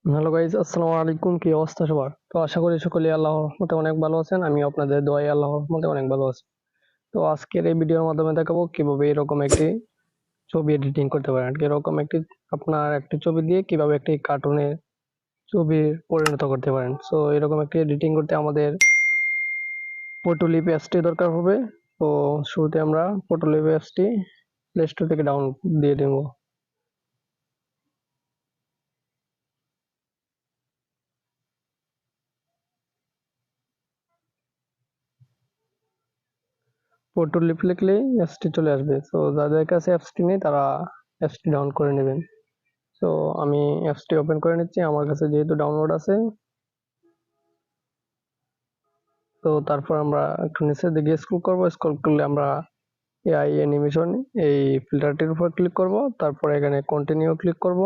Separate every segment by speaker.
Speaker 1: Hello guys, আসসালামু আলাইকুম। কি অবস্থা সবার? তো আশা করি সকলে আল্লাহর রহমতে অনেক ভালো আছেন। আমি আপনাদের দোয়ায় আল্লাহর রহমতে অনেক ভালো আছি। তো আজকের এই ভিডিওর মাধ্যমে দেখাবো কিভাবে এরকম একটি ছবি এডিটিং করতে পারেন। এরকম আপনার একটি ছবি দিয়ে কিভাবে একটি কার্টুনের ছবি পরিণত করতে পারেন। সো এরকম একটি এডিটিং করতে আমাদের ফটোলিপ অ্যাপসটি দরকার হবে। তো শুরুতে আমরা ফটোলিপ অ্যাপসটি প্লে স্টোর থেকে ডাউনলোড দিয়ে দেব। ফটোলিপ লিখলেই অ্যাপসটি চলে আসবে। তো যাদের কাছে অ্যাপসটি নেই তারা অ্যাপসটি ডাউনলোড করে নেবেন। তো আমি অ্যাপসটি ওপেন করে নিচ্ছি, আমার কাছে যেহেতু ডাউনলোড আছে। তো তারপর আমরা একটু নিচের দিকে স্ক্রল করব। স্ক্রল করলে আমরা এআই অ্যানিমেশন এই ফিল্টারটির উপর ক্লিক করব। তারপর এখানে কন্টিনিউ ক্লিক করব।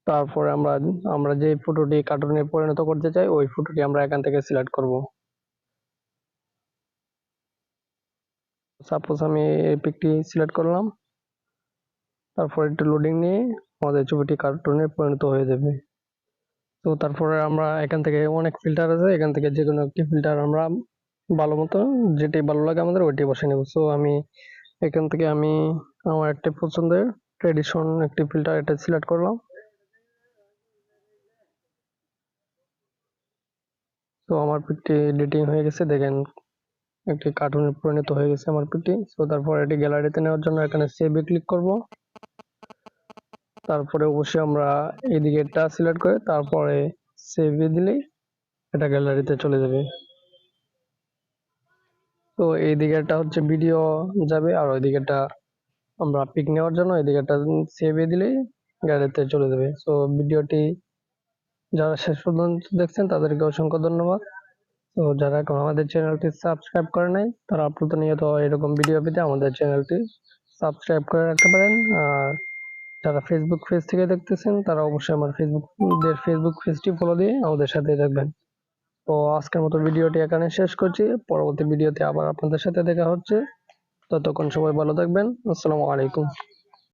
Speaker 1: তারপরে আমরা যে ফটোটি কার্টুনে পরিণত করতে চাই ওই ফটোটি আমরা এখান থেকে সিলেক্ট করব। সাপোজ আমি এই পিকটি সিলেক্ট করলাম। তারপর একটু লোডিং নিয়ে আমাদের ছবিটি কার্টুনে পরিণত হয়ে যাবে। তো তারপরে আমরা এখান থেকে অনেক ফিল্টার আছে, এখান থেকে যে কোনো একটি ফিল্টার আমরা ভালো মতো যেটি ভালো লাগে আমাদের ওইটি বসে নেব। সো আমি এখান থেকে আমার একটা পছন্দের ট্রেডিশন একটি ফিল্টার এটা সিলেক্ট করলাম। তো আমার পিকটি এডিটিং হয়ে গেছে, দেখেন একটি কার্টুনে পরিণত হয়ে গেছে আমার পিকটি। সো তারপর এটি গ্যালারিতে নেওয়ার জন্য এখানে সেভে ক্লিক করব। তারপরে অবশ্যই আমরা এদিকে এটা সিলেক্ট করে তারপরে সেভে দিলেই এটা গ্যালারিতে চলে যাবে। তো এই দিকেরটা হচ্ছে ভিডিও যাবে, আর ওই দিকেরটা আমরা পিক নেওয়ার জন্য এই দিকেরটা সেভে দিলেই গ্যালারিতে চলে যাবে। সো ভিডিওটি যারা শেষ পর্যন্ত দেখছেন তাদেরকে অসংখ্য ধন্যবাদ। তো যারা এখন আমাদের চ্যানেলটি সাবস্ক্রাইব করে নাই তারা প্রতিনিয়ত এরকম ভিডিও পেতে আমাদের চ্যানেলটি সাবস্ক্রাইব করে রাখতে পারেন। আর যারা ফেসবুক পেজ থেকে দেখতেছেন তারা অবশ্যই আমার ফেসবুক পেজটি ফলো দিয়ে আমাদের সাথে থাকবেন। তো আজকের মতো ভিডিওটি এখানে শেষ করছি। পরবর্তী ভিডিওতে আবার আপনাদের সাথে দেখা হচ্ছে। ততক্ষণ সবাই ভালো থাকবেন। আসসালামু আলাইকুম।